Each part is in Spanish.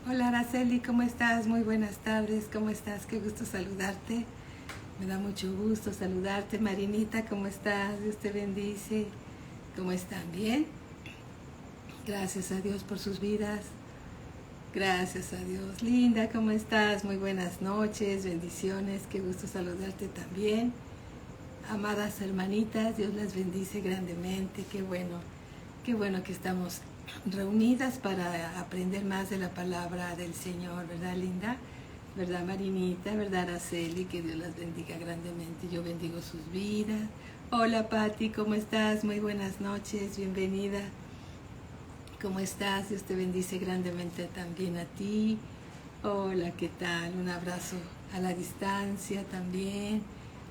Hola Araceli, ¿cómo estás? Muy buenas tardes, ¿cómo estás? Qué gusto saludarte. Me da mucho gusto saludarte. Marinita, ¿cómo estás? Dios te bendice. ¿Cómo están? ¿Bien? Gracias a Dios por sus vidas. Gracias a Dios. Linda, ¿cómo estás? Muy buenas noches, bendiciones. Qué gusto saludarte también. Amadas hermanitas, Dios las bendice grandemente. Qué bueno que estamos reunidas para aprender más de la palabra del Señor, ¿verdad, Linda? ¿Verdad, Marinita? ¿Verdad, Araceli? Que Dios las bendiga grandemente. Yo bendigo sus vidas. Hola, Patti, ¿cómo estás? Muy buenas noches, bienvenida. ¿Cómo estás? Dios te bendice grandemente también a ti. Hola, ¿qué tal? Un abrazo a la distancia también.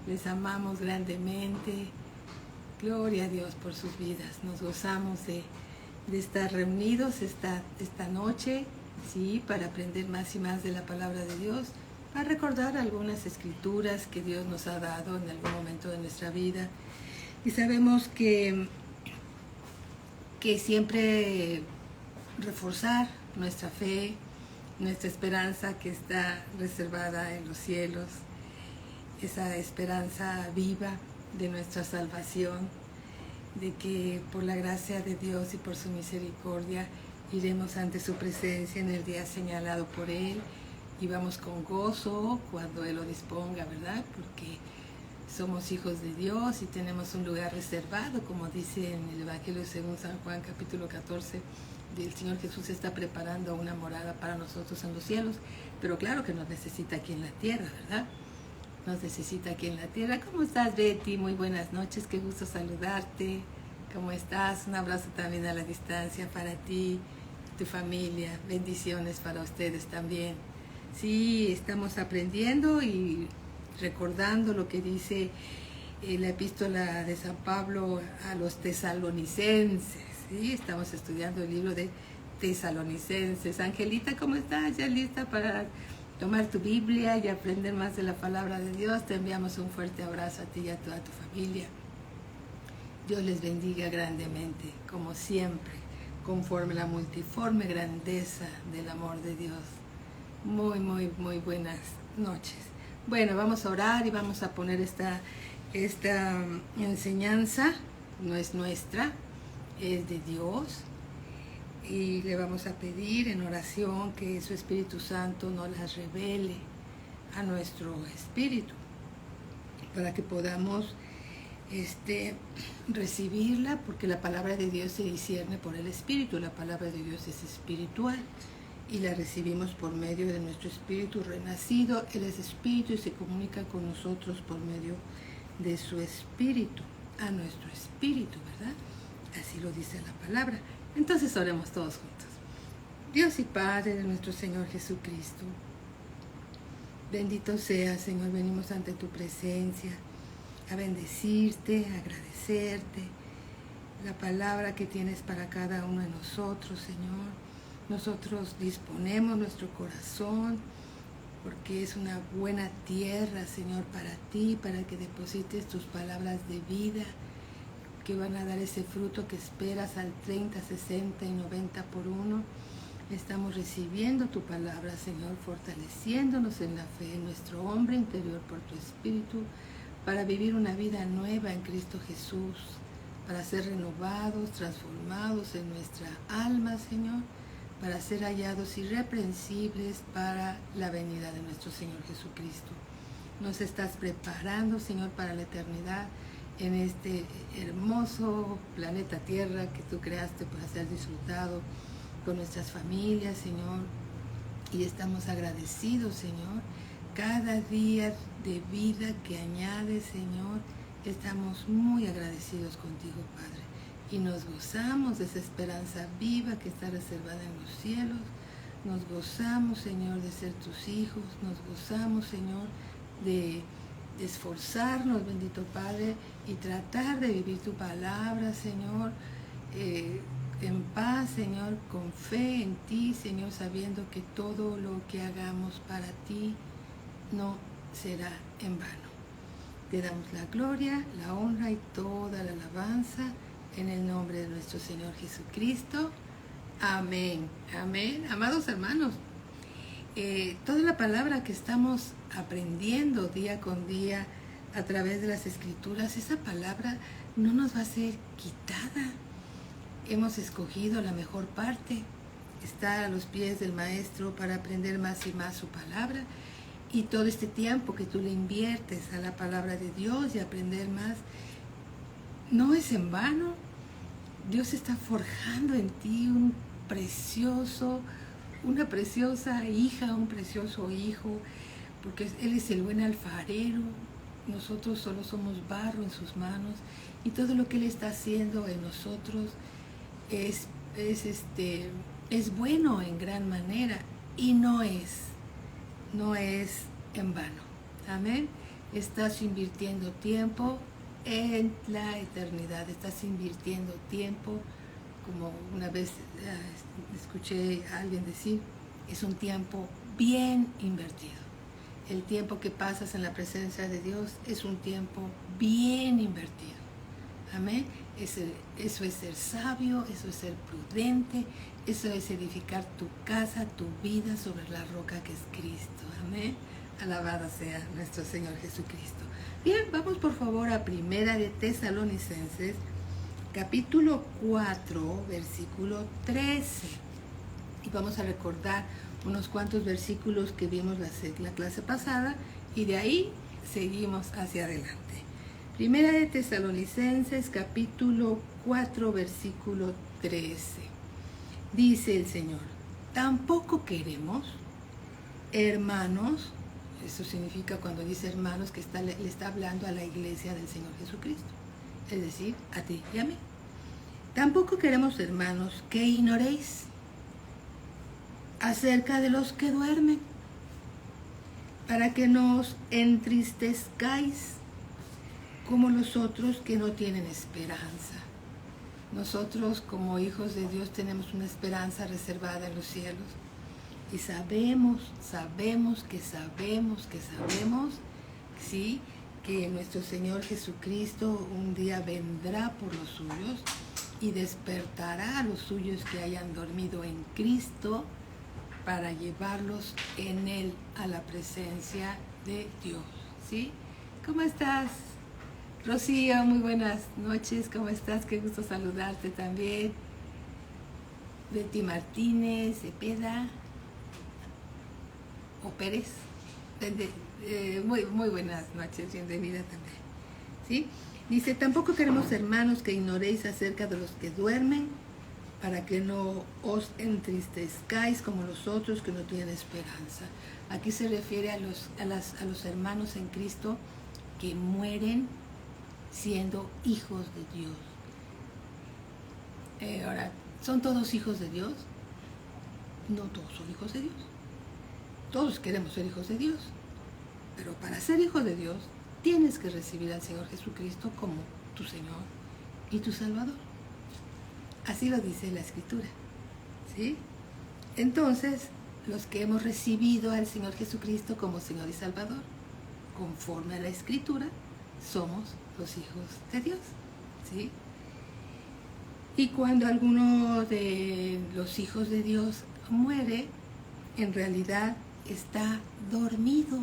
Les amamos grandemente. Gloria a Dios por sus vidas. Nos gozamos de estar reunidos esta noche, sí, para aprender más y más de la palabra de Dios, para recordar algunas escrituras que Dios nos ha dado en algún momento de nuestra vida. Y sabemos que siempre reforzar nuestra fe, nuestra esperanza que está reservada en los cielos, esa esperanza viva de nuestra salvación, de que por la gracia de Dios y por su misericordia iremos ante su presencia en el día señalado por Él y vamos con gozo cuando Él lo disponga, ¿verdad? Porque somos hijos de Dios y tenemos un lugar reservado, como dice en el Evangelio según San Juan capítulo 14, el Señor Jesús está preparando una morada para nosotros en los cielos, pero claro que nos necesita aquí en la tierra, ¿verdad? Nos necesita aquí en la tierra. ¿Cómo estás, Betty? Muy buenas noches, qué gusto saludarte. ¿Cómo estás? Un abrazo también a la distancia para ti, tu familia. Bendiciones para ustedes también. Sí, estamos aprendiendo y recordando lo que dice la epístola de San Pablo a los tesalonicenses. Sí, estamos estudiando el libro de Tesalonicenses. Angelita, ¿cómo estás? ¿Ya lista para tomar tu Biblia y aprender más de la palabra de Dios? Te enviamos un fuerte abrazo a ti y a toda tu familia. Dios les bendiga grandemente, como siempre, conforme la multiforme grandeza del amor de Dios. Muy buenas noches. Bueno, vamos a orar y vamos a poner esta enseñanza, no es nuestra, es de Dios. Y le vamos a pedir en oración que su Espíritu Santo nos las revele a nuestro espíritu para que podamos recibirla, porque la palabra de Dios se discierne por el Espíritu. La palabra de Dios es espiritual y la recibimos por medio de nuestro espíritu renacido. Él es espíritu y se comunica con nosotros por medio de su espíritu, a nuestro espíritu, ¿verdad? Así lo dice la palabra. Entonces oremos todos juntos. Dios y Padre de nuestro Señor Jesucristo, bendito sea, Señor, venimos ante tu presencia a bendecirte, a agradecerte la palabra que tienes para cada uno de nosotros, Señor. Nosotros disponemos nuestro corazón porque es una buena tierra, Señor, para ti, para que deposites tus palabras de vida que van a dar ese fruto que esperas al 30, 60 y 90 por uno. Estamos recibiendo tu palabra, Señor, fortaleciéndonos en la fe, en nuestro hombre interior por tu Espíritu, para vivir una vida nueva en Cristo Jesús, para ser renovados, transformados en nuestra alma, Señor, para ser hallados irreprensibles para la venida de nuestro Señor Jesucristo. Nos estás preparando, Señor, para la eternidad en este hermoso planeta Tierra que tú creaste para ser disfrutado con nuestras familias, Señor. Y estamos agradecidos, Señor, cada día de vida que añades, Señor. Estamos muy agradecidos contigo, Padre. Y nos gozamos de esa esperanza viva que está reservada en los cielos. Nos gozamos, Señor, de ser tus hijos. Nos gozamos, Señor, de esforzarnos, bendito Padre, y tratar de vivir tu palabra, Señor, en paz, Señor, con fe en ti, Señor, sabiendo que todo lo que hagamos para ti no será en vano. Te damos la gloria, la honra y toda la alabanza en el nombre de nuestro Señor Jesucristo. Amén. Amén. Amados hermanos, toda la palabra que estamos aprendiendo día con día a través de las Escrituras, esa palabra no nos va a ser quitada. Hemos escogido la mejor parte, estar a los pies del Maestro para aprender más y más su palabra. Y todo este tiempo que tú le inviertes a la palabra de Dios y aprender más, no es en vano. Dios está forjando en ti una preciosa hija, un precioso hijo, porque Él es el buen alfarero. Nosotros solo somos barro en sus manos, y todo lo que Él está haciendo en nosotros es bueno en gran manera, y no es en vano. Amén. Estás invirtiendo tiempo en la eternidad, estás invirtiendo tiempo, como una vez escuché a alguien decir, es un tiempo bien invertido. El tiempo que pasas en la presencia de Dios es un tiempo bien invertido. Amén. Eso es ser sabio, eso es ser prudente, eso es edificar tu casa, tu vida sobre la roca que es Cristo. Amén. Alabado sea nuestro Señor Jesucristo. Bien, vamos por favor a Primera de Tesalonicenses, capítulo 4, versículo 13. Y vamos a recordar unos cuantos versículos que vimos la clase pasada, y de ahí seguimos hacia adelante. Primera de Tesalonicenses, capítulo 4, versículo 13. Dice el Señor: tampoco queremos, hermanos, eso significa cuando dice hermanos que le está hablando a la iglesia del Señor Jesucristo, es decir, a ti y a mí. Tampoco queremos, hermanos, que ignoréis acerca de los que duermen, para que no os entristezcáis como los otros que no tienen esperanza. Nosotros, como hijos de Dios, tenemos una esperanza reservada en los cielos, y sabemos, ¿sí?, que nuestro Señor Jesucristo un día vendrá por los suyos y despertará a los suyos que hayan dormido en Cristo, para llevarlos en Él a la presencia de Dios, ¿sí? ¿Cómo estás, Rocío? Muy buenas noches, ¿cómo estás? Qué gusto saludarte también. Betty Martínez, Cepeda o Pérez, muy buenas noches, bienvenida también, ¿sí? Dice: tampoco queremos, hermanos, que ignoréis acerca de los que duermen, para que no os entristezcáis como los otros que no tienen esperanza. Aquí se refiere a los hermanos en Cristo que mueren siendo hijos de Dios. Ahora, ¿son todos hijos de Dios? No todos son hijos de Dios. Todos queremos ser hijos de Dios, pero para ser hijo de Dios tienes que recibir al Señor Jesucristo como tu Señor y tu Salvador. Así lo dice la Escritura, ¿sí? Entonces, los que hemos recibido al Señor Jesucristo como Señor y Salvador, conforme a la Escritura, somos los hijos de Dios, ¿sí? Y cuando alguno de los hijos de Dios muere, en realidad está dormido.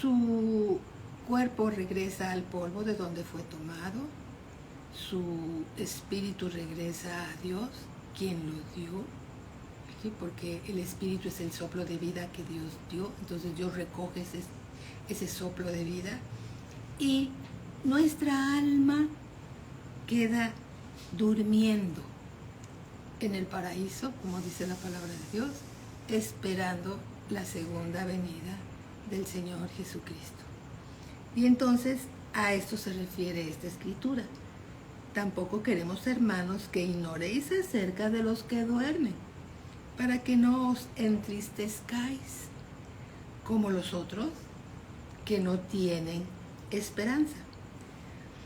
Su cuerpo regresa al polvo de donde fue tomado, su espíritu regresa a Dios, quien lo dio, ¿sí? Porque el espíritu es el soplo de vida que Dios dio, entonces Dios recoge ese soplo de vida, y nuestra alma queda durmiendo en el paraíso, como dice la palabra de Dios, esperando la segunda venida del Señor Jesucristo. Y entonces a esto se refiere esta Escritura. Tampoco queremos, hermanos, que ignoréis acerca de los que duermen, para que no os entristezcáis como los otros que no tienen esperanza.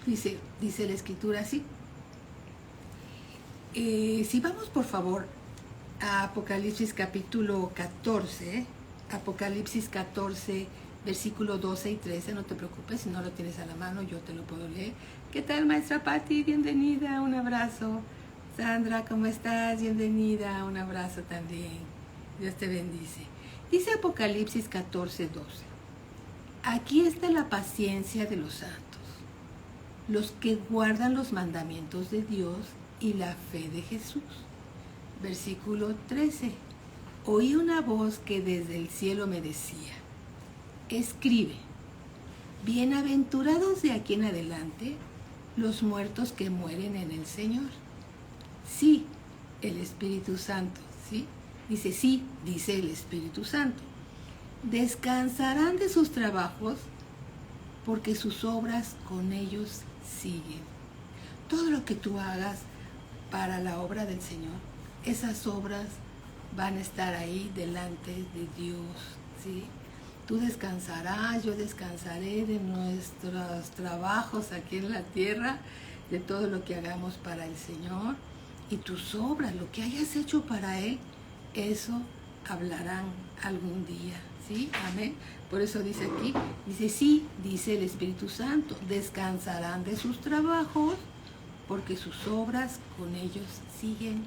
Dice la Escritura así. Si vamos por favor a Apocalipsis capítulo 14, Apocalipsis 14, versículo 12 y 13, no te preocupes, si no lo tienes a la mano, yo te lo puedo leer. ¿Qué tal, maestra Patti? Bienvenida, un abrazo. Sandra, ¿cómo estás? Bienvenida, un abrazo también. Dios te bendice. Dice Apocalipsis 14:12. Aquí está la paciencia de los santos, los que guardan los mandamientos de Dios y la fe de Jesús. Versículo 13. Oí una voz que desde el cielo me decía, escribe, bienaventurados de aquí en adelante los muertos que mueren en el Señor. Sí, el Espíritu Santo, ¿sí? Dice sí, dice el Espíritu Santo. Descansarán de sus trabajos porque sus obras con ellos siguen. Todo lo que tú hagas para la obra del Señor, esas obras van a estar ahí delante de Dios, ¿sí? Tú descansarás, yo descansaré de nuestros trabajos aquí en la tierra, de todo lo que hagamos para el Señor. Y tus obras, lo que hayas hecho para Él, eso hablarán algún día, ¿sí? Amén. Por eso dice aquí, dice sí, dice el Espíritu Santo, descansarán de sus trabajos porque sus obras con ellos siguen.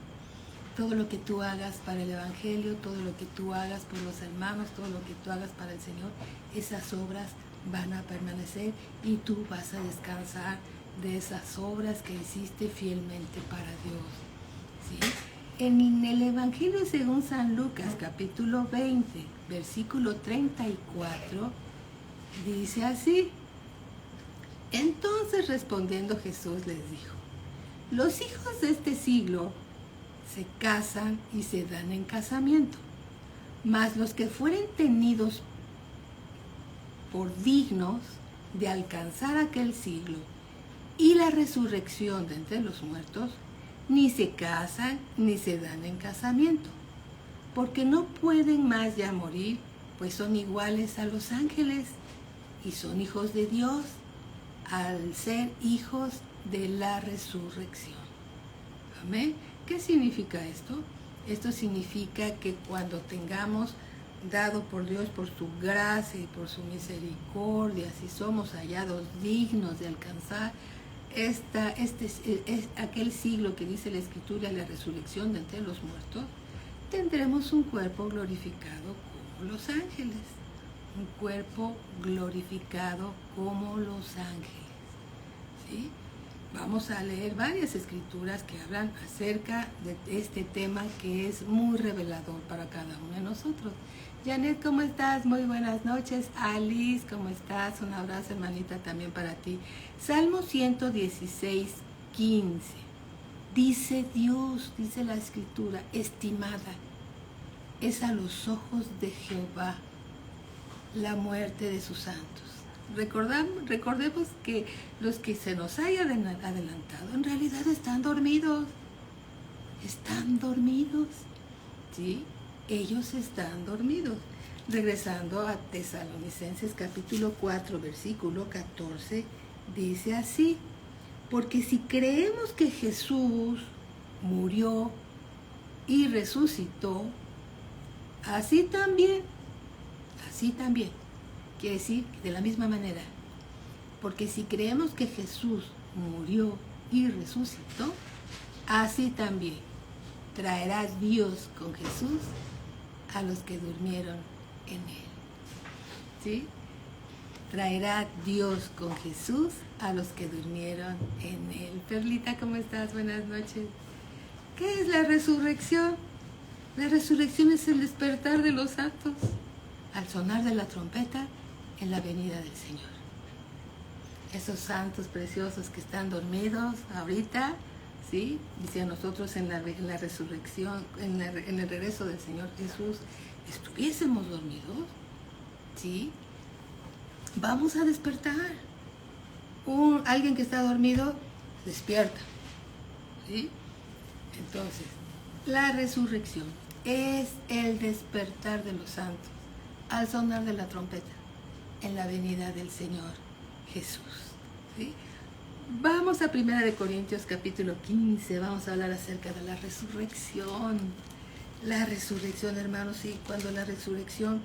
Todo lo que tú hagas para el Evangelio, todo lo que tú hagas por los hermanos, todo lo que tú hagas para el Señor, esas obras van a permanecer y tú vas a descansar de esas obras que hiciste fielmente para Dios, ¿sí? En el Evangelio según San Lucas, capítulo 20, versículo 34, dice así. Entonces respondiendo Jesús les dijo, los hijos de este siglo se casan y se dan en casamiento, mas los que fueren tenidos por dignos de alcanzar aquel siglo y la resurrección de entre los muertos, ni se casan ni se dan en casamiento, porque no pueden más ya morir, pues son iguales a los ángeles y son hijos de Dios al ser hijos de la resurrección. Amén. ¿Qué significa esto? Esto significa que cuando tengamos dado por Dios, por su gracia y por su misericordia, si somos hallados dignos de alcanzar aquel siglo que dice la Escritura, la resurrección de entre los muertos, tendremos un cuerpo glorificado como los ángeles. Un cuerpo glorificado como los ángeles, ¿sí? Vamos a leer varias escrituras que hablan acerca de este tema que es muy revelador para cada uno de nosotros. Janet, ¿cómo estás? Muy buenas noches. Alice, ¿cómo estás? Un abrazo, hermanita, también para ti. Salmo 116, 15. Dice Dios, dice la escritura, estimada es a los ojos de Jehová la muerte de sus santos. Recordemos que los que se nos hayan adelantado en realidad están dormidos, ¿sí? Ellos están dormidos. Regresando a Tesalonicenses capítulo 4, versículo 14, dice así, porque si creemos que Jesús murió y resucitó, así también, quiere decir de la misma manera, porque si creemos que Jesús murió y resucitó, así también traerá Dios con Jesús a los que durmieron en Él. ¿Sí? Traerá Dios con Jesús a los que durmieron en Él. Perlita, ¿cómo estás? Buenas noches. ¿Qué es la resurrección? La resurrección es el despertar de los santos al sonar de la trompeta en la venida del Señor. Esos santos preciosos que están dormidos ahorita, ¿sí? Y si a nosotros en la resurrección, en el regreso del Señor Jesús, estuviésemos dormidos, ¿sí? Vamos a despertar. Alguien que está dormido, despierta, ¿sí? Entonces, la resurrección es el despertar de los santos al sonar de la trompeta en la venida del Señor Jesús, ¿sí? Vamos a 1 Corintios capítulo 15, vamos a hablar acerca de la resurrección. La resurrección, hermanos, y cuando la resurrección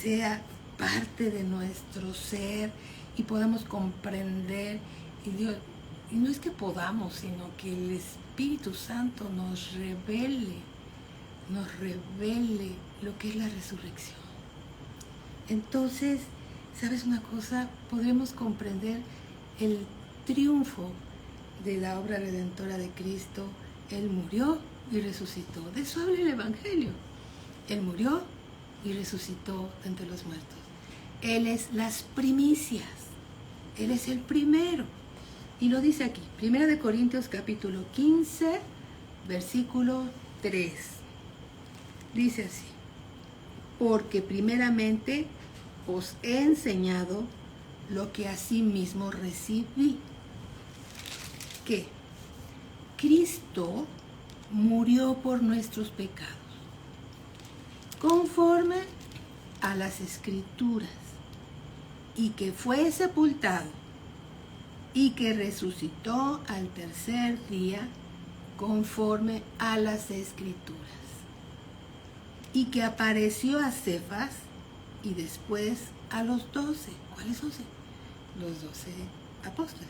sea parte de nuestro ser y podamos comprender, y Dios, y no es que podamos, sino que el Espíritu Santo nos revele lo que es la resurrección. Entonces, ¿sabes una cosa? Podremos comprender el triunfo de la obra redentora de Cristo. Él murió y resucitó. De eso habla el Evangelio. Él murió y resucitó de entre los muertos. Él es las primicias. Él es el primero. Y lo dice aquí, 1 Corintios capítulo 15, versículo 3. Dice así: porque primeramente os he enseñado lo que asimismo recibí. ¿Qué? Cristo murió por nuestros pecados, conforme a las Escrituras, y que fue sepultado, y que resucitó al tercer día, conforme a las Escrituras, y que apareció a Cefas, y después a los 12. ¿Cuáles 12? Los 12 apóstoles.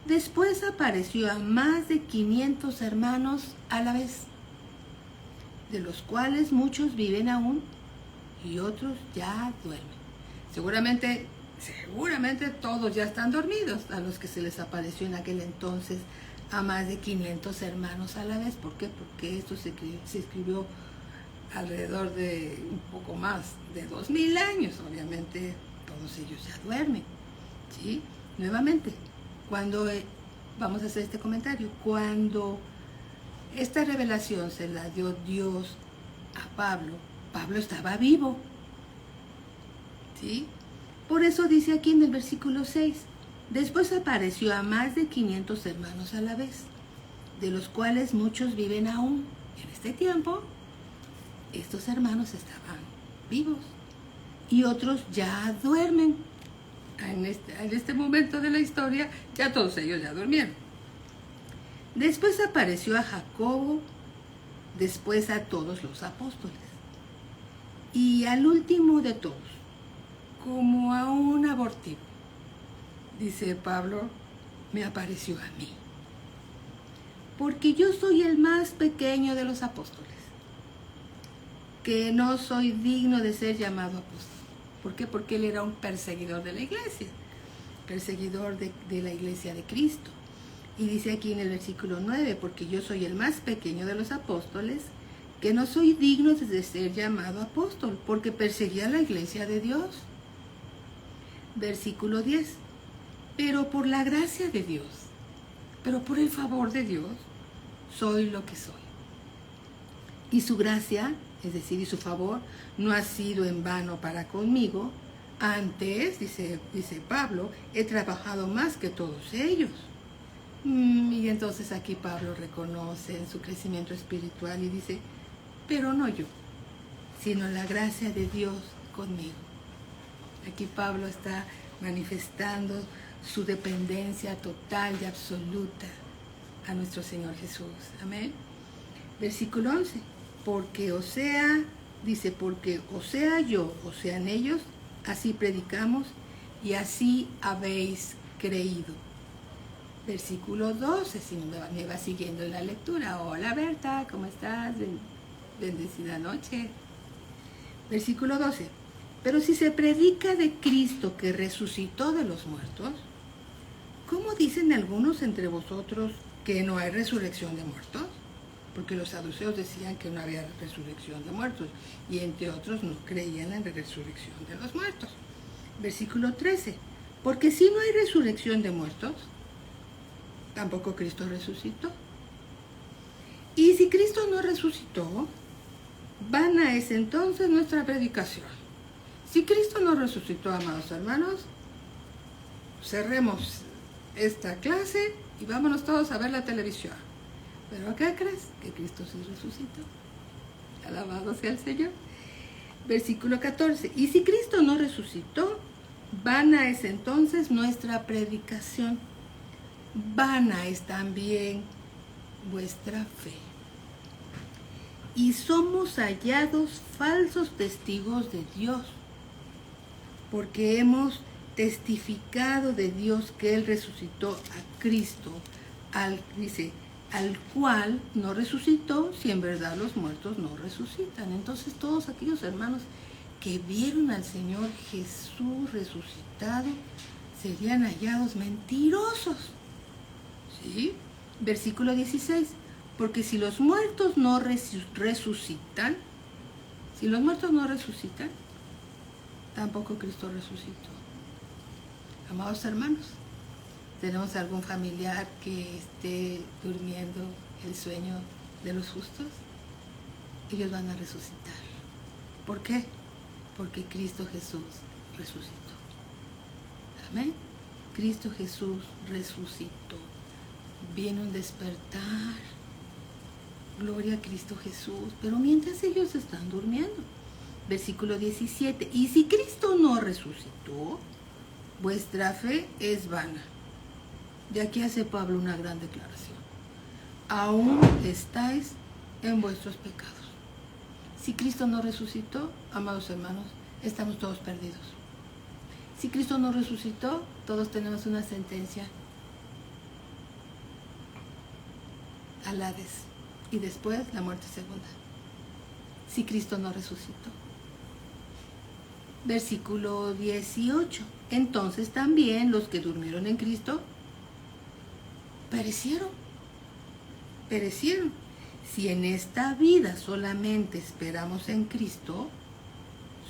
Después apareció a más de 500 hermanos a la vez, de los cuales muchos viven aún y otros ya duermen. Seguramente todos ya están dormidos, a los que se les apareció en aquel entonces a más de 500 hermanos a la vez. ¿Por qué? Porque esto se escribió alrededor de un poco más de 2000 años. Obviamente todos ellos ya duermen, ¿sí? Nuevamente, vamos a hacer este comentario, cuando esta revelación se la dio Dios a Pablo, Pablo estaba vivo, ¿sí? Por eso dice aquí en el versículo 6, después apareció a más de 500 hermanos a la vez, de los cuales muchos viven aún. En este tiempo, estos hermanos estaban vivos y otros ya duermen. En este momento de la historia, ya todos ellos ya durmieron. Después apareció a Jacobo, después a todos los apóstoles, y al último de todos, como a un abortivo, dice Pablo, me apareció a mí, porque yo soy el más pequeño de los apóstoles, que no soy digno de ser llamado apóstol. ¿Por qué? Porque él era un perseguidor de la iglesia, perseguidor de la iglesia de Cristo. Y dice aquí en el versículo 9, porque yo soy el más pequeño de los apóstoles, que no soy digno de ser llamado apóstol, porque perseguía la iglesia de Dios. Versículo 10, pero por la gracia de Dios, pero por el favor de Dios, soy lo que soy. Y su gracia, es decir, y su favor, no ha sido en vano para conmigo. Antes, dice Pablo, he trabajado más que todos ellos. Y entonces aquí Pablo reconoce en su crecimiento espiritual y dice, pero no yo, sino la gracia de Dios conmigo. Aquí Pablo está manifestando su dependencia total y absoluta a nuestro Señor Jesús. Amén. Versículo 11. Porque o sea yo, o sean ellos, así predicamos y así habéis creído. Versículo 12, si me va siguiendo en la lectura. Hola Berta, ¿cómo estás? Bendecida noche. Versículo 12. Pero si se predica de Cristo que resucitó de los muertos, ¿cómo dicen algunos entre vosotros que no hay resurrección de muertos? Porque los saduceos decían que no había resurrección de muertos y entre otros no creían en la resurrección de los muertos. Versículo 13. Porque si no hay resurrección de muertos, tampoco Cristo resucitó. Y si Cristo no resucitó, vana es entonces nuestra predicación. Si Cristo no resucitó, amados hermanos, cerremos esta clase y vámonos todos a ver la televisión. ¿Pero qué crees? Que Cristo sí resucitó. Alabado sea el Señor. Versículo 14. Y si Cristo no resucitó, vana es entonces nuestra predicación. Vana es también vuestra fe. Y somos hallados falsos testigos de Dios, porque hemos testificado de Dios que Él resucitó a Cristo, dice, al cual no resucitó si en verdad los muertos no resucitan. Entonces todos aquellos hermanos que vieron al Señor Jesús resucitado serían hallados mentirosos. ¿Sí? Versículo 16. Porque si los muertos no resucitan, tampoco Cristo resucitó. Amados hermanos, ¿tenemos algún familiar que esté durmiendo el sueño de los justos? Ellos van a resucitar. ¿Por qué? Porque Cristo Jesús resucitó. Amén. Cristo Jesús resucitó. Viene un despertar. Gloria a Cristo Jesús. Pero mientras ellos están durmiendo. Versículo 17. Y si Cristo no resucitó, vuestra fe es vana. De aquí hace Pablo una gran declaración. Aún estáis en vuestros pecados. Si Cristo no resucitó, amados hermanos, estamos todos perdidos. Si Cristo no resucitó, todos tenemos una sentencia al Hades y después la muerte segunda. Si Cristo no resucitó. Versículo 18. Entonces también los que durmieron en Cristo perecieron. Si en esta vida solamente esperamos en Cristo,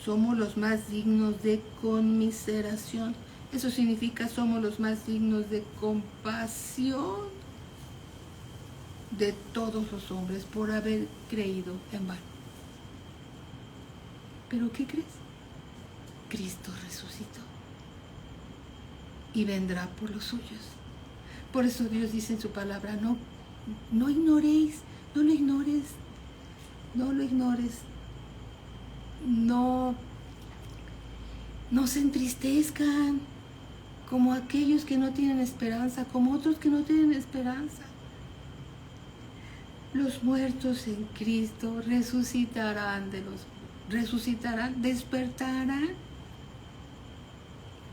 somos los más dignos de conmiseración. Eso significa somos los más dignos de compasión de todos los hombres por haber creído en vano. ¿Pero qué crees? Cristo resucitó y vendrá por los suyos. Por eso Dios dice en su palabra, no ignoréis, no lo ignores, no se entristezcan como aquellos que no tienen esperanza, como otros que no tienen esperanza. Los muertos en Cristo resucitarán, despertarán.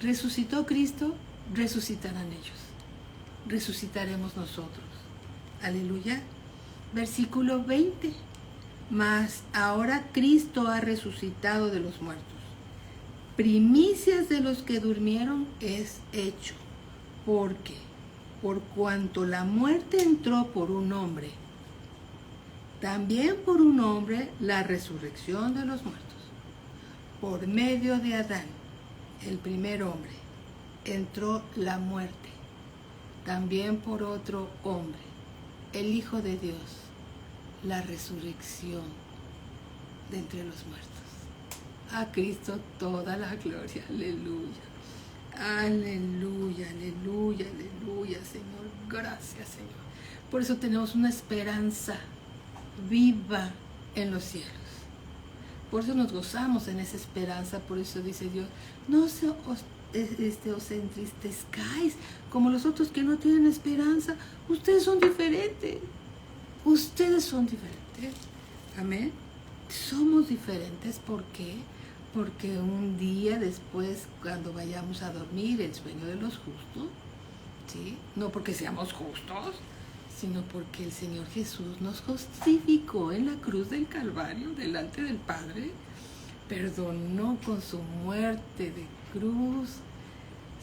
Resucitó Cristo, resucitarán ellos. Resucitaremos nosotros. Aleluya. Versículo 20. Mas ahora Cristo ha resucitado de los muertos. Primicias de los que durmieron es hecho. Porque, por cuanto la muerte entró por un hombre, también por un hombre la resurrección de los muertos. Por medio de Adán, el primer hombre, entró la muerte. También por otro hombre, el Hijo de Dios, la resurrección de entre los muertos. A Cristo toda la gloria. Aleluya. Aleluya, aleluya, aleluya, Señor. Gracias, Señor. Por eso tenemos una esperanza viva en los cielos. Por eso nos gozamos en esa esperanza. Por eso dice Dios, no os entristezcáis como los otros que no tienen esperanza. Ustedes son diferentes. Ustedes son diferentes. Amén. Somos diferentes. ¿Por qué? Porque un día después, cuando vayamos a dormir, el sueño de los justos, ¿sí? No porque seamos justos, sino porque el Señor Jesús nos justificó en la cruz del Calvario delante del Padre, perdonó con su muerte de cruz,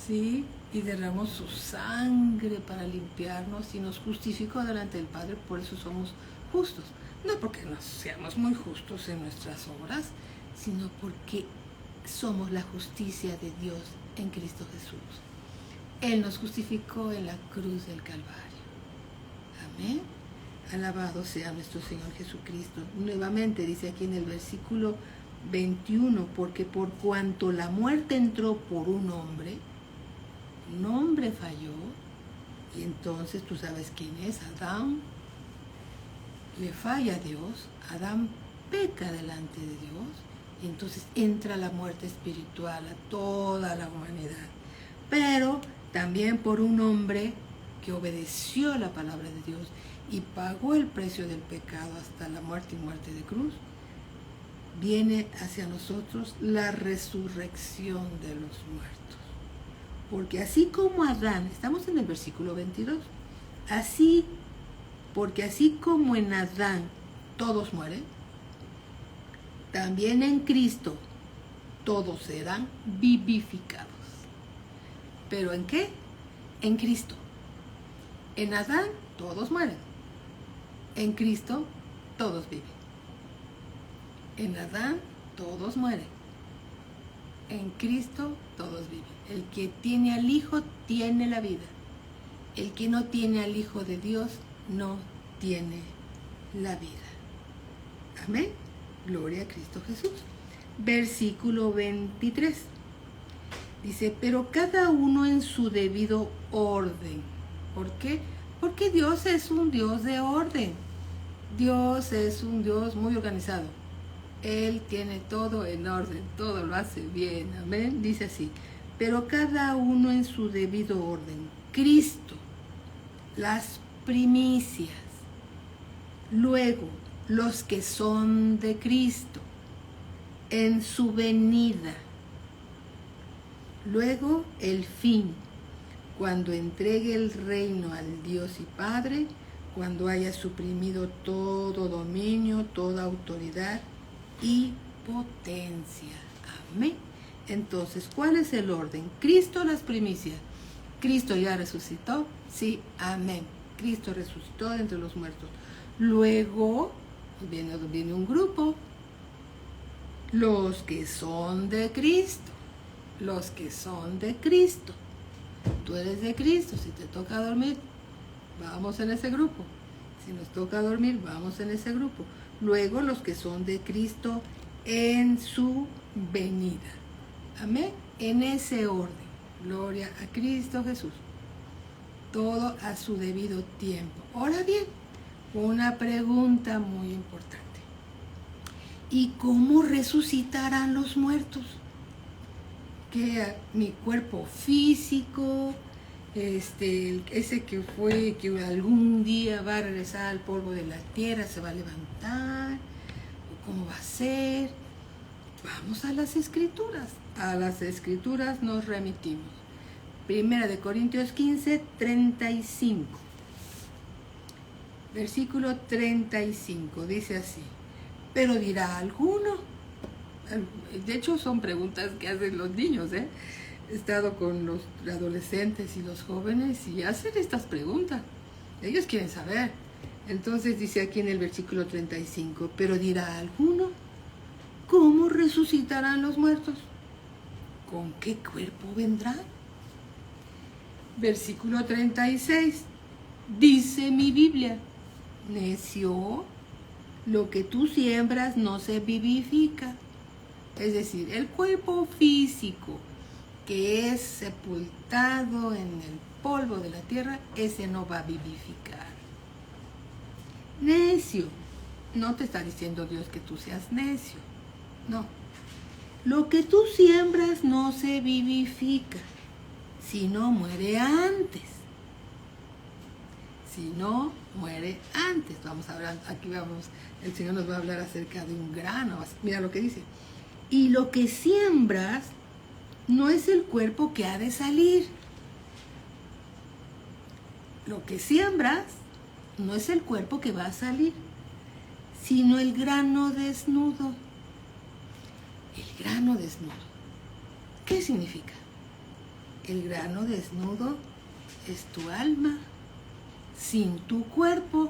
¿sí? Y derramó su sangre para limpiarnos y nos justificó delante del Padre, por eso somos justos. No porque no seamos muy justos en nuestras obras, sino porque somos la justicia de Dios en Cristo Jesús. Él nos justificó en la cruz del Calvario. Amén. Alabado sea nuestro Señor Jesucristo. Nuevamente dice aquí en el versículo 21, porque por cuanto la muerte entró por un hombre falló, y entonces tú sabes quién es, Adán. Le falla a Dios, Adán peca delante de Dios, y entonces entra la muerte espiritual a toda la humanidad. Pero también por un hombre que obedeció la palabra de Dios y pagó el precio del pecado hasta la muerte y muerte de cruz, viene hacia nosotros la resurrección de los muertos. Porque así como Adán, estamos en el versículo 22, porque así como en Adán todos mueren, también en Cristo todos serán vivificados. ¿Pero en qué? En Cristo. En Adán todos mueren. En Cristo todos viven. En Adán todos mueren. En Cristo todos viven. El que tiene al Hijo tiene la vida. El que no tiene al Hijo de Dios no tiene la vida. Amén. Gloria a Cristo Jesús. Versículo 23. Dice, pero cada uno en su debido orden. ¿Por qué? Porque Dios es un Dios de orden. Dios es un Dios muy organizado. Él tiene todo en orden, todo lo hace bien. Amén. Dice así, pero cada uno en su debido orden. Cristo, las primicias. Luego, los que son de Cristo, en su venida. Luego, el fin, cuando entregue el reino al Dios y Padre, cuando haya suprimido todo dominio, toda autoridad y potencia. Amén. Entonces, ¿cuál es el orden? Cristo las primicias. ¿Cristo ya resucitó? Sí, amén. Cristo resucitó de entre los muertos. Luego viene un grupo. Los que son de Cristo. Los que son de Cristo. Tú eres de Cristo. Si te toca dormir, vamos en ese grupo. Si nos toca dormir, vamos en ese grupo. Luego los que son de Cristo en su venida. Amén. En ese orden. Gloria a Cristo Jesús. Todo a su debido tiempo. Ahora bien, una pregunta muy importante. ¿Y cómo resucitarán los muertos? Que mi cuerpo físico, ese que algún día va a regresar al polvo de la tierra, se va a levantar, ¿cómo va a ser? Vamos a las Escrituras. A las Escrituras nos remitimos. Primera de Corintios 15, 35. Versículo 35, dice así. Pero dirá alguno. De hecho, son preguntas que hacen los niños, ¿eh? He estado con los adolescentes y los jóvenes y hacen estas preguntas. Ellos quieren saber. Entonces dice aquí en el versículo 35, pero dirá alguno, ¿cómo resucitarán los muertos? ¿Con qué cuerpo vendrán? Versículo 36, dice mi Biblia, necio, lo que tú siembras no se vivifica. Es decir, el cuerpo físico que es sepultado en el polvo de la tierra, ese no va a vivificar. Necio, no te está diciendo Dios que tú seas necio, no. Lo que tú siembras no se vivifica, sino muere antes. Si no, muere antes. Vamos a hablar, el Señor nos va a hablar acerca de un grano. Mira lo que dice. Y lo que siembras no es el cuerpo que ha de salir. Lo que siembras no es el cuerpo que va a salir, sino el grano desnudo. El grano desnudo. ¿Qué significa? El grano desnudo es tu alma, sin tu cuerpo.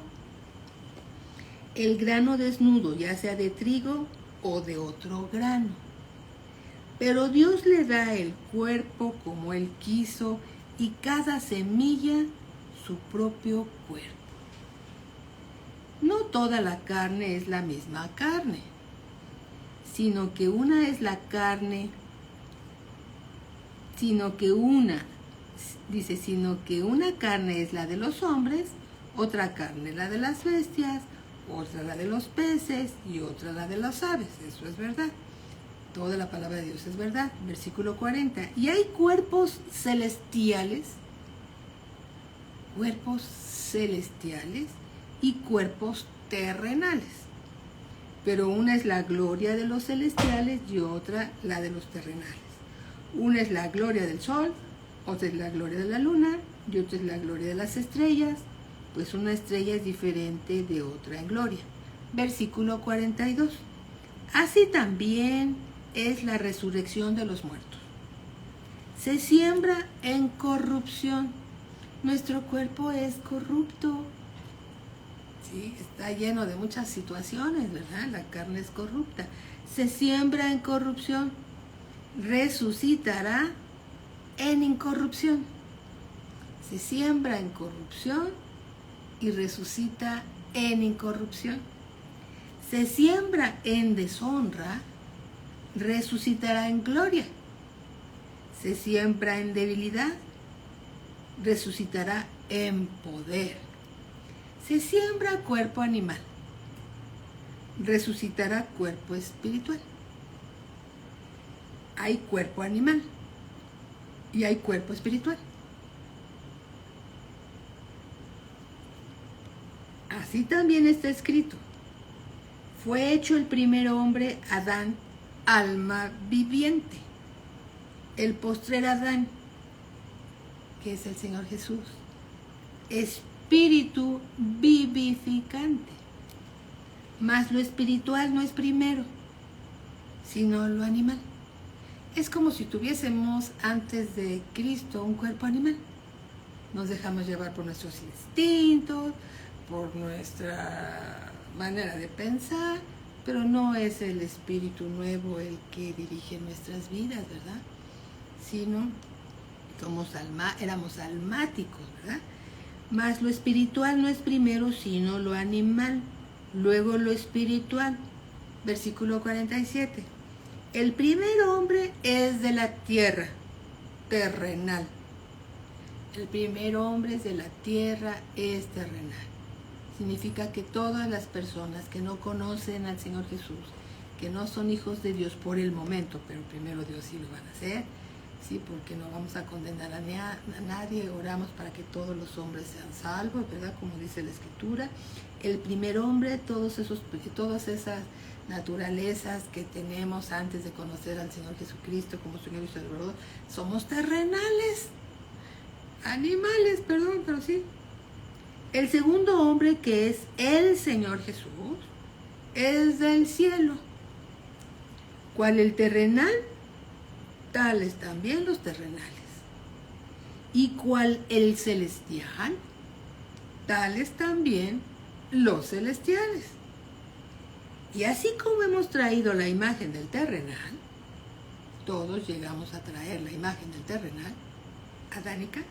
El grano desnudo, ya sea de trigo o de otro grano. Pero Dios le da el cuerpo como Él quiso y cada semilla su propio cuerpo. No toda la carne es la misma carne, sino que una es la carne, sino que una carne es la de los hombres, otra carne la de las bestias, otra la de los peces y otra la de las aves. Eso es verdad. Toda la palabra de Dios es verdad. Versículo 40. Y hay cuerpos celestiales y cuerpos terrenales. Pero una es la gloria de los celestiales y otra la de los terrenales. Una es la gloria del sol Otra es la gloria de la luna y otra es la gloria de las estrellas, pues una estrella es diferente de otra en gloria. Versículo 42. Así también es la resurrección de los muertos. Se siembra en corrupción. Nuestro cuerpo es corrupto. Sí, está lleno de muchas situaciones, ¿verdad? La carne es corrupta. Se siembra en corrupción. Resucitará en incorrupción. Se siembra en corrupción y resucita en incorrupción. Se siembra en deshonra, resucitará en gloria. Se siembra en debilidad, resucitará en poder. Se siembra cuerpo animal, resucitará cuerpo espiritual. Hay cuerpo animal y hay cuerpo espiritual. Así también está escrito. Fue hecho el primer hombre, Adán, alma viviente. El postrer Adán, que es el Señor Jesús, espíritu vivificante. Mas lo espiritual no es primero, sino lo animal. Es como si tuviésemos antes de Cristo un cuerpo animal. Nos dejamos llevar por nuestros instintos, por nuestra manera de pensar, pero no es el espíritu nuevo el que dirige nuestras vidas, ¿verdad? Sino éramos almáticos, ¿verdad? Mas lo espiritual no es primero, sino lo animal, luego lo espiritual. Versículo 47. El primer hombre es de la tierra, terrenal. El primer hombre es de la tierra, es terrenal. Significa que todas las personas que no conocen al Señor Jesús, que no son hijos de Dios por el momento, pero primero Dios sí lo van a hacer, sí, porque no vamos a condenar a nadie, oramos para que todos los hombres sean salvos, ¿verdad? Como dice la Escritura. El primer hombre, todas esas naturalezas que tenemos antes de conocer al Señor Jesucristo como Señor y Salvador, somos terrenales, animales, perdón, pero sí. El segundo hombre, que es el Señor Jesús, es del cielo. ¿Cuál el terrenal? Tales también los terrenales. ¿Y cuál el celestial? Tales también los celestiales. Y así como hemos traído la imagen del terrenal, todos llegamos a traer la imagen del terrenal, adánica,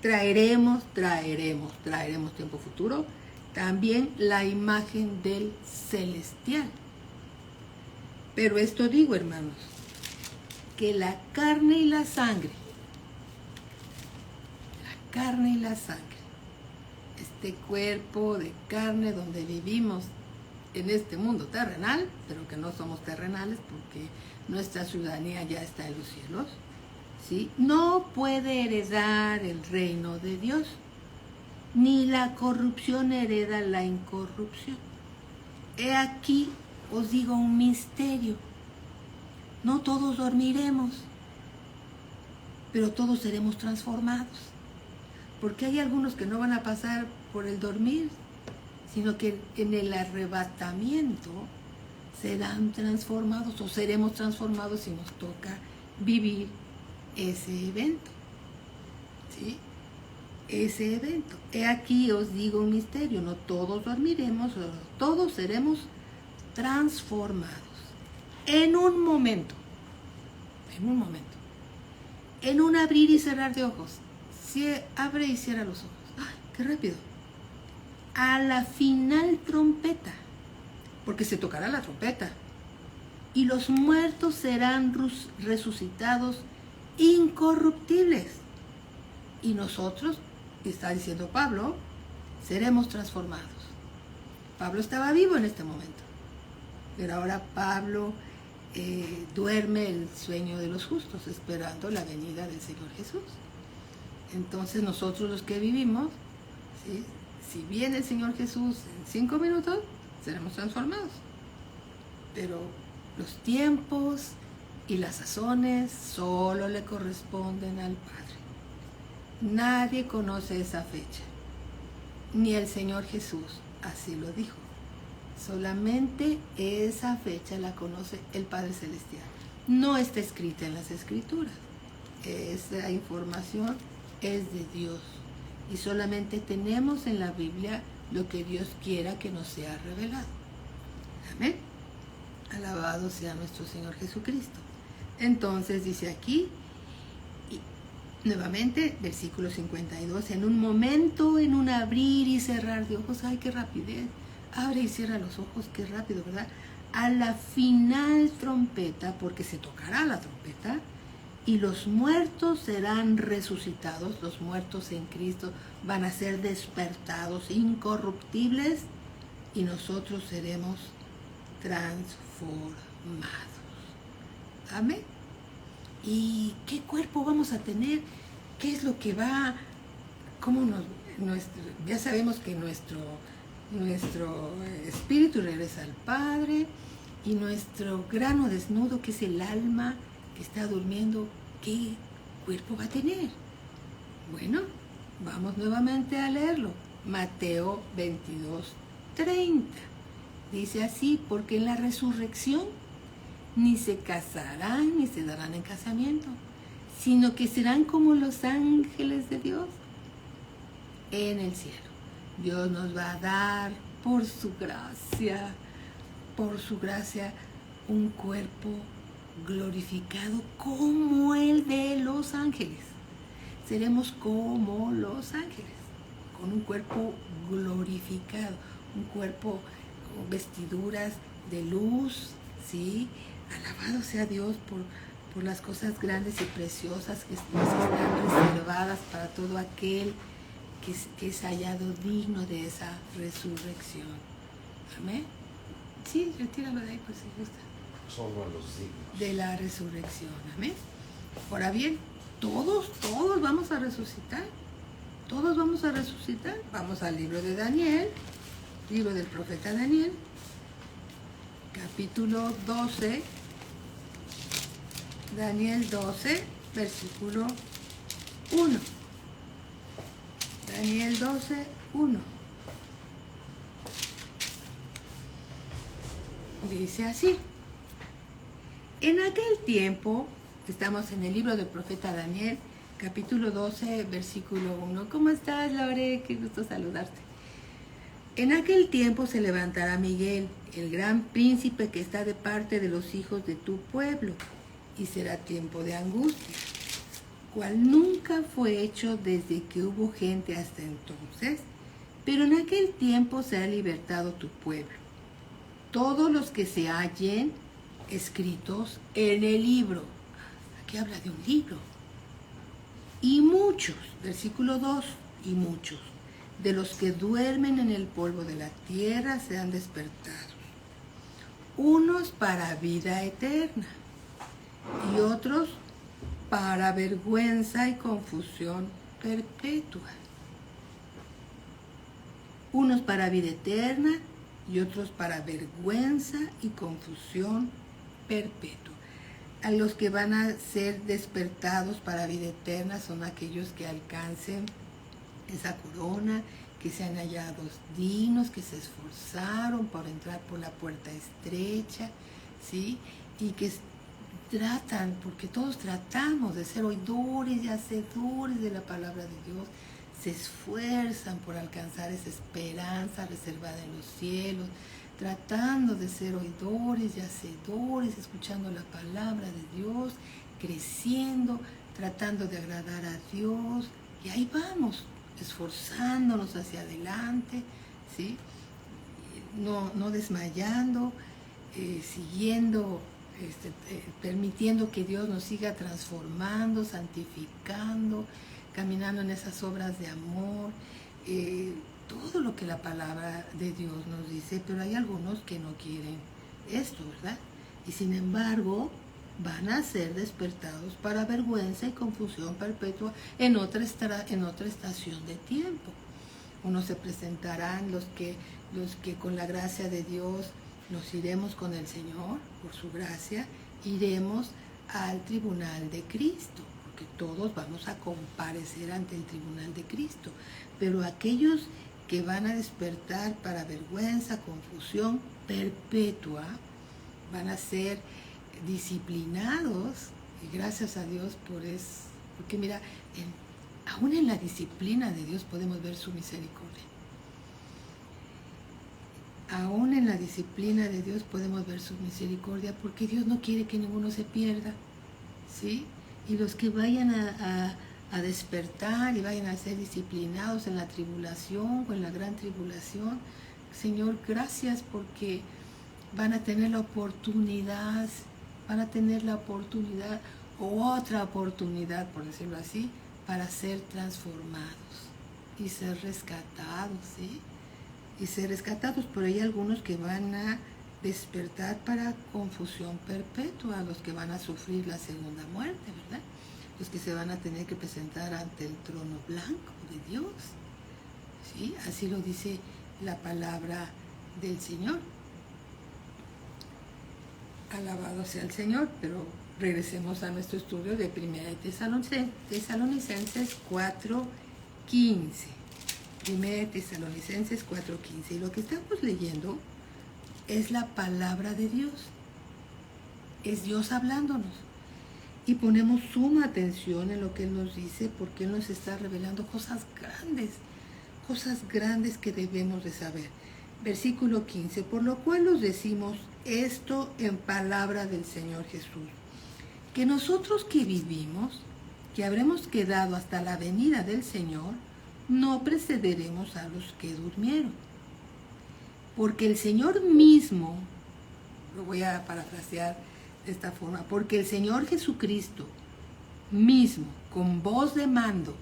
traeremos tiempo futuro, también la imagen del celestial. Pero esto digo, hermanos, que la carne y la sangre, este cuerpo de carne donde vivimos en este mundo terrenal, pero que no somos terrenales porque nuestra ciudadanía ya está en los cielos, ¿sí? No puede heredar el reino de Dios, ni la corrupción hereda la incorrupción. He aquí, os digo un misterio. No todos dormiremos, pero todos seremos transformados. Porque hay algunos que no van a pasar por el dormir, sino que en el arrebatamiento serán transformados o seremos transformados si nos toca vivir ese evento. ¿Sí? Ese evento. He aquí os digo un misterio, no todos dormiremos, todos seremos transformados. En un momento, en un abrir y cerrar de ojos, abre y cierra los ojos. ¡Ay, qué rápido! A la final trompeta, porque se tocará la trompeta, y los muertos serán resucitados incorruptibles. Y nosotros, está diciendo Pablo, seremos transformados. Pablo estaba vivo en este momento, pero ahora Pablo duerme el sueño de los justos, esperando la venida del Señor Jesús. Entonces nosotros los que vivimos, ¿sí? Si viene el Señor Jesús en 5 minutos, seremos transformados. Pero los tiempos y las sazones solo le corresponden al Padre. Nadie conoce esa fecha, ni el Señor Jesús así lo dijo. Solamente esa fecha la conoce el Padre Celestial. No está escrita en las Escrituras. Esa información es de Dios. Y solamente tenemos en la Biblia lo que Dios quiera que nos sea revelado. Amén. Alabado sea nuestro Señor Jesucristo. Entonces dice aquí, y nuevamente, versículo 52, en un momento, en un abrir y cerrar de ojos, ¡ay, qué rapidez! Abre y cierra los ojos, qué rápido, ¿verdad? A la final trompeta, porque se tocará la trompeta, y los muertos serán resucitados, los muertos en Cristo van a ser despertados, incorruptibles, y nosotros seremos transformados. Amén. ¿Y qué cuerpo vamos a tener? ¿Qué es lo que va? Ya sabemos que nuestro espíritu regresa al Padre, y nuestro grano desnudo, que es el alma que está durmiendo, ¿qué cuerpo va a tener? Bueno, vamos nuevamente a leerlo. Mateo 22:30. Dice así, porque en la resurrección ni se casarán ni se darán en casamiento, sino que serán como los ángeles de Dios en el cielo. Dios nos va a dar por su gracia, un cuerpo glorificado como el de los ángeles. Seremos como los ángeles, con un cuerpo glorificado, un cuerpo con vestiduras de luz, ¿sí? Alabado sea Dios por las cosas grandes y preciosas que nos están reservadas para todo aquel que es hallado digno de esa resurrección. Amén. Sí, retíralo de ahí, pues si gusta. Solo a los dignos. De la resurrección. Amén. Ahora bien, todos vamos a resucitar. Todos vamos a resucitar. Vamos al libro de Daniel, libro del profeta Daniel, capítulo 12. Daniel 12, versículo 1. Daniel 12, 1. Dice así. En aquel tiempo, estamos en el libro del profeta Daniel, capítulo 12, versículo 1. ¿Cómo estás, Lore? Qué gusto saludarte. En aquel tiempo se levantará Miguel, el gran príncipe que está de parte de los hijos de tu pueblo, y será tiempo de angustia, cual nunca fue hecho desde que hubo gente hasta entonces, pero en aquel tiempo se ha libertado tu pueblo. Todos los que se hallen escritos en el libro. Aquí habla de un libro. Y muchos, versículo 2, y muchos de los que duermen en el polvo de la tierra sean despertados, unos para vida eterna y otros para vergüenza y confusión perpetua. Unos para vida eterna y otros para vergüenza y confusión perpetua. A los que van a ser despertados para vida eterna son aquellos que alcancen esa corona, que sean hallados dignos, que se esforzaron por entrar por la puerta estrecha, ¿sí? Y que tratan, porque todos tratamos de ser oidores y hacedores de la palabra de Dios, se esfuerzan por alcanzar esa esperanza reservada en los cielos, tratando de ser oidores y hacedores, escuchando la palabra de Dios, creciendo, tratando de agradar a Dios, y ahí vamos, esforzándonos hacia adelante, ¿sí? No desmayando, siguiendo, permitiendo que Dios nos siga transformando, santificando, caminando en esas obras de amor, todo lo que la palabra de Dios nos dice, pero hay algunos que no quieren esto, ¿verdad? Y sin embargo, van a ser despertados para vergüenza y confusión perpetua en otra estación de tiempo. Unos se presentarán, los que con la gracia de Dios nos iremos con el Señor, por su gracia, iremos al tribunal de Cristo, porque todos vamos a comparecer ante el tribunal de Cristo, pero aquellos que van a despertar para vergüenza, confusión perpetua, van a ser disciplinados, y gracias a Dios por eso, porque mira, aún en la disciplina de Dios podemos ver su misericordia. Aún en la disciplina de Dios podemos ver su misericordia, porque Dios no quiere que ninguno se pierda, ¿sí? Y los que vayan a despertar y vayan a ser disciplinados en la tribulación o en la gran tribulación, Señor, gracias porque van a tener la oportunidad, o otra oportunidad, por decirlo así, para ser transformados y ser rescatados, ¿sí? Y ser rescatados, pero hay algunos que van a despertar para confusión perpetua, los que van a sufrir la segunda muerte, ¿verdad? Los que se van a tener que presentar ante el trono blanco de Dios, ¿sí? Así lo dice la palabra del Señor. Alabado sea el Señor, pero regresemos a nuestro estudio de 1 Tesalonicenses 4:15. 1 Tesalonicenses 4:15. Y lo que estamos leyendo es la palabra de Dios. Es Dios hablándonos. Y ponemos suma atención en lo que Él nos dice, porque Él nos está revelando cosas grandes que debemos de saber. Versículo 15. Por lo cual os decimos esto en palabra del Señor Jesús, que nosotros que vivimos, que habremos quedado hasta la venida del Señor, no precederemos a los que durmieron. Porque el Señor mismo, lo voy a parafrasear de esta forma, porque el Señor Jesucristo mismo, con voz de mando,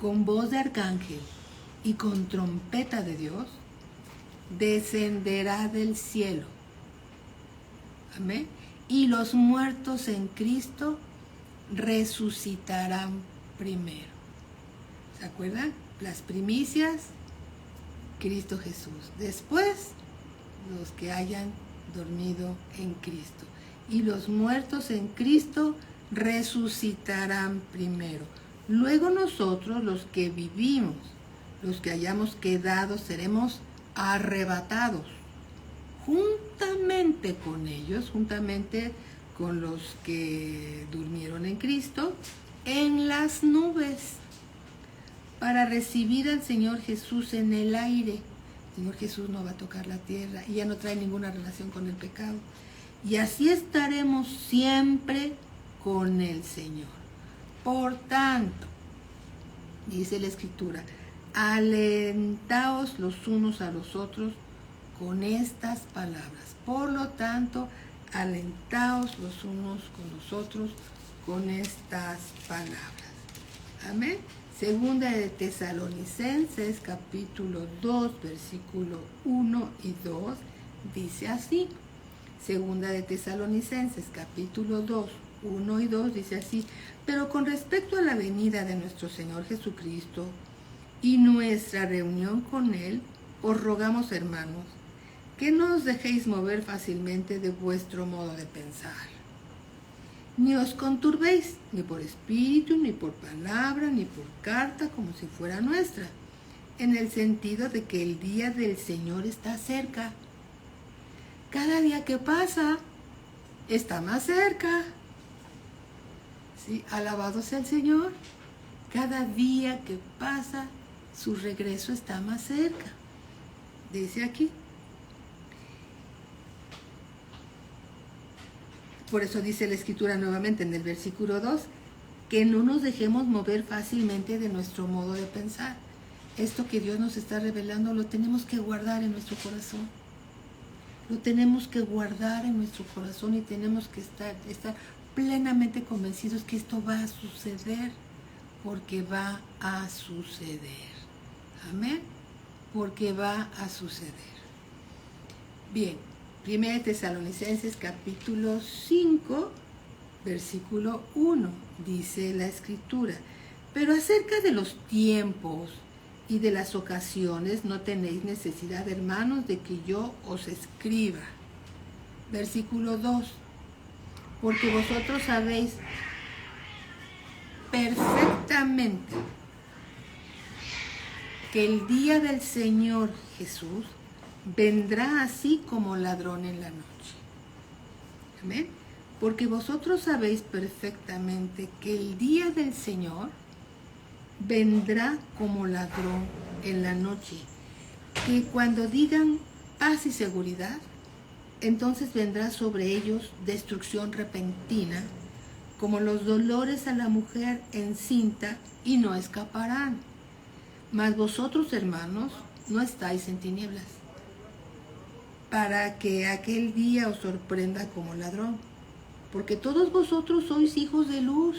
con voz de arcángel y con trompeta de Dios, descenderá del cielo. Amén. Y los muertos en Cristo resucitarán primero. ¿Se acuerdan? Las primicias, Cristo Jesús. Después, los que hayan dormido en Cristo. Y los muertos en Cristo resucitarán primero. Luego nosotros, los que vivimos, los que hayamos quedado, seremos arrebatados juntamente con ellos, juntamente con los que durmieron en Cristo, en las nubes, para recibir al Señor Jesús en el aire. El Señor Jesús no va a tocar la tierra y ya no trae ninguna relación con el pecado. Y así estaremos siempre con el Señor. Por tanto, dice la Escritura, alentaos los unos a los otros con estas palabras. Por lo tanto, alentaos los unos con los otros con estas palabras. Amén. Segunda de Tesalonicenses, capítulo 2, versículo 1 y 2, dice así. Segunda de Tesalonicenses, capítulo 2, 1 y 2, dice así. Pero con respecto a la venida de nuestro Señor Jesucristo y nuestra reunión con Él, os rogamos, hermanos, que no os dejéis mover fácilmente de vuestro modo de pensar. Ni os conturbéis, ni por espíritu, ni por palabra, ni por carta, como si fuera nuestra, en el sentido de que el día del Señor está cerca. Cada día que pasa, está más cerca. ¿Sí? Alabado sea el Señor. Cada día que pasa, su regreso está más cerca. Dice aquí. Por eso dice la Escritura nuevamente en el versículo 2, que no nos dejemos mover fácilmente de nuestro modo de pensar. Esto que Dios nos está revelando lo tenemos que guardar en nuestro corazón. Lo tenemos que guardar en nuestro corazón y tenemos que estar plenamente convencidos que esto va a suceder, porque va a suceder. Amén. Porque va a suceder. Bien. 1 Tesalonicenses capítulo 5, versículo 1, dice la Escritura. Pero acerca de los tiempos y de las ocasiones no tenéis necesidad, hermanos, de que yo os escriba. Versículo 2. Porque vosotros sabéis perfectamente que el día del Señor Jesús vendrá así como ladrón en la noche. Amén. Porque vosotros sabéis perfectamente que el día del Señor vendrá como ladrón en la noche. Que cuando digan paz y seguridad, entonces vendrá sobre ellos destrucción repentina, como los dolores a la mujer encinta, y no escaparán. Mas vosotros, hermanos, no estáis en tinieblas, para que aquel día os sorprenda como ladrón. Porque todos vosotros sois hijos de luz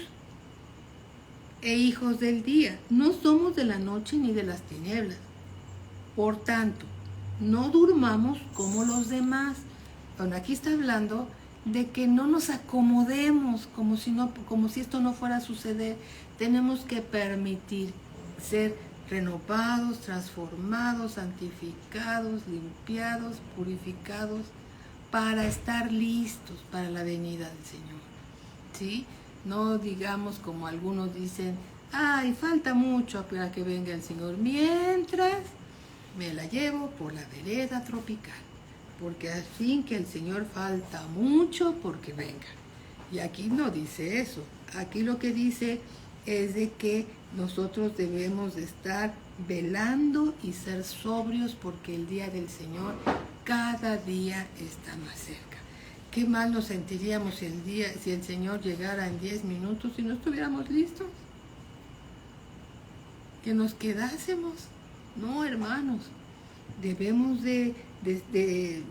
e hijos del día. No somos de la noche ni de las tinieblas. Por tanto, no durmamos como los demás. Bueno, aquí está hablando de que no nos acomodemos como si esto no fuera a suceder. Tenemos que permitir ser renovados, transformados, santificados, limpiados, purificados, para estar listos para la venida del Señor. ¿Sí? No digamos como algunos dicen, ay, falta mucho para que venga el Señor, mientras me la llevo por la vereda tropical, porque al fin que el Señor falta mucho porque venga. Y aquí no dice eso. Aquí lo que dice es de que nosotros debemos de estar velando y ser sobrios, porque el día del Señor cada día está más cerca. Qué mal nos sentiríamos si el Señor llegara en 10 minutos y no estuviéramos listos. Que nos quedásemos. No, hermanos, debemos de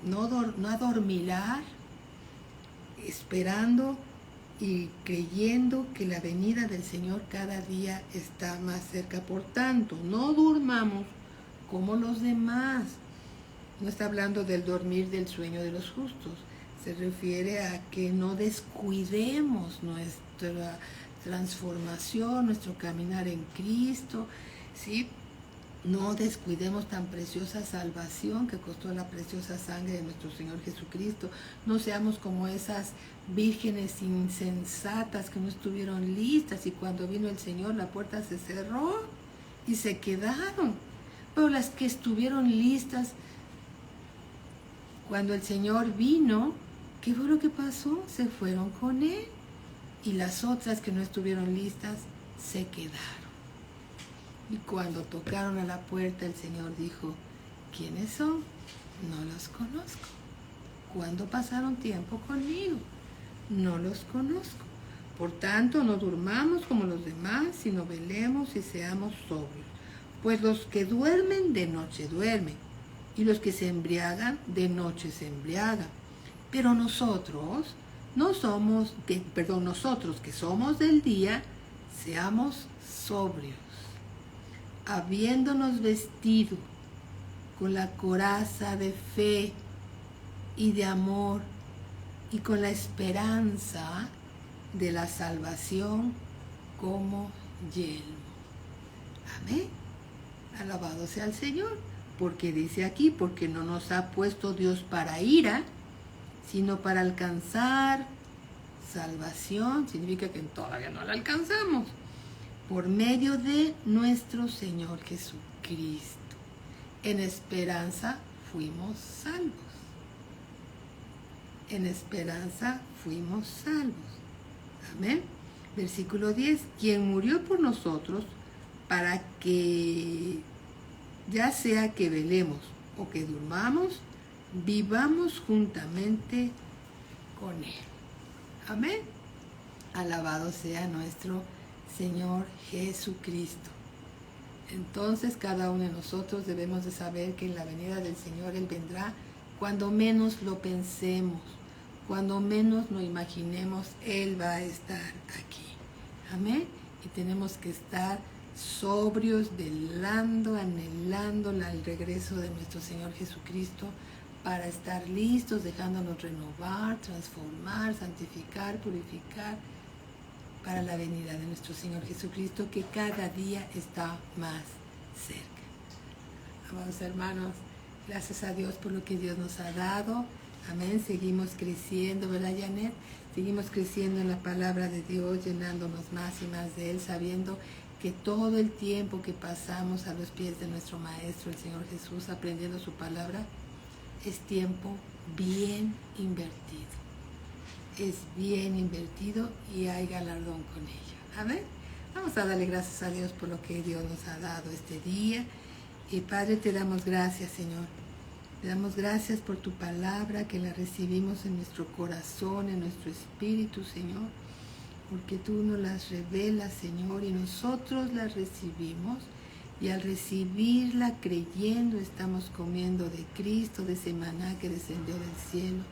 no adormilar, esperando y creyendo que la venida del Señor cada día está más cerca. Por tanto, no durmamos como los demás. No está hablando del dormir del sueño de los justos. Se refiere a que no descuidemos nuestra transformación, nuestro caminar en Cristo, ¿sí? No descuidemos tan preciosa salvación que costó la preciosa sangre de nuestro Señor Jesucristo. No seamos como esas vírgenes insensatas que no estuvieron listas y cuando vino el Señor la puerta se cerró y se quedaron. Pero las que estuvieron listas, cuando el Señor vino, ¿qué fue lo que pasó? Se fueron con Él. Y las otras que no estuvieron listas se quedaron. Y cuando tocaron a la puerta, el Señor dijo, ¿quiénes son? No los conozco. ¿Cuándo pasaron tiempo conmigo? No los conozco. Por tanto, no durmamos como los demás, sino velemos y seamos sobrios. Pues los que duermen de noche duermen, y los que se embriagan de noche se embriagan. Pero nosotros nosotros que somos del día, seamos sobrios, habiéndonos vestido con la coraza de fe y de amor y con la esperanza de la salvación como yelmo. Amén. Alabado sea el Señor, porque dice aquí, porque no nos ha puesto Dios para ira, sino para alcanzar salvación. Significa que todavía no la alcanzamos, por medio de nuestro Señor Jesucristo. En esperanza fuimos salvos. En esperanza fuimos salvos. Amén. Versículo 10. Quien murió por nosotros para que, ya sea que velemos o que durmamos, vivamos juntamente con Él. Amén. Alabado sea nuestro Señor Jesucristo. Entonces cada uno de nosotros debemos de saber que en la venida del Señor Él vendrá cuando menos lo pensemos, cuando menos lo imaginemos, Él va a estar aquí. Amén. Y tenemos que estar sobrios, velando, anhelando el regreso de nuestro Señor Jesucristo, para estar listos, dejándonos renovar, transformar, santificar, purificar, para la venida de nuestro Señor Jesucristo, que cada día está más cerca. Amados hermanos, gracias a Dios por lo que Dios nos ha dado. Amén. Seguimos creciendo, ¿verdad, Janet? Seguimos creciendo en la palabra de Dios, llenándonos más y más de Él, sabiendo que todo el tiempo que pasamos a los pies de nuestro Maestro, el Señor Jesús, aprendiendo su palabra, es tiempo bien invertido. Es bien invertido y hay galardón con ello. Amén. Vamos a darle gracias a Dios por lo que Dios nos ha dado este día. Y Padre, te damos gracias, Señor. Te damos gracias por tu palabra, que la recibimos en nuestro corazón, en nuestro espíritu, Señor. Porque tú nos las revelas, Señor, y nosotros las recibimos. Y al recibirla, creyendo, estamos comiendo de Cristo, de ese maná que descendió del cielo,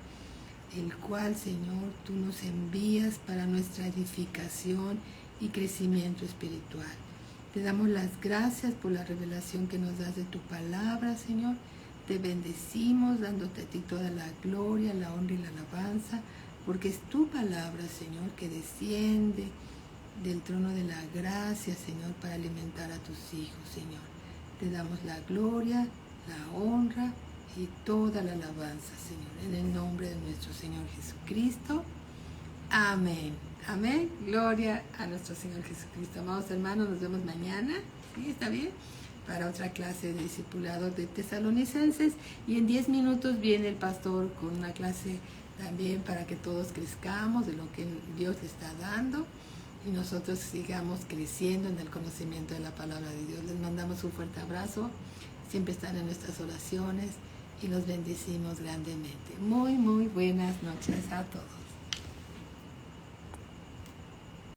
el cual, Señor, tú nos envías para nuestra edificación y crecimiento espiritual. Te damos las gracias por la revelación que nos das de tu palabra, Señor. Te bendecimos, dándote a ti toda la gloria, la honra y la alabanza, porque es tu palabra, Señor, que desciende del trono de la gracia, Señor, para alimentar a tus hijos, Señor. Te damos la gloria, la honra y toda la alabanza, Señor, en el nombre de nuestro Señor Jesucristo. Amén. Amén. Gloria a nuestro Señor Jesucristo. Amados hermanos, nos vemos mañana. ¿Sí? ¿Está bien? Para otra clase de discipulado de Tesalonicenses. Y en 10 minutos viene el pastor con una clase también para que todos crezcamos de lo que Dios le está dando y nosotros sigamos creciendo en el conocimiento de la palabra de Dios. Les mandamos un fuerte abrazo. Siempre están en nuestras oraciones y los bendecimos grandemente. Muy, muy buenas noches a todos.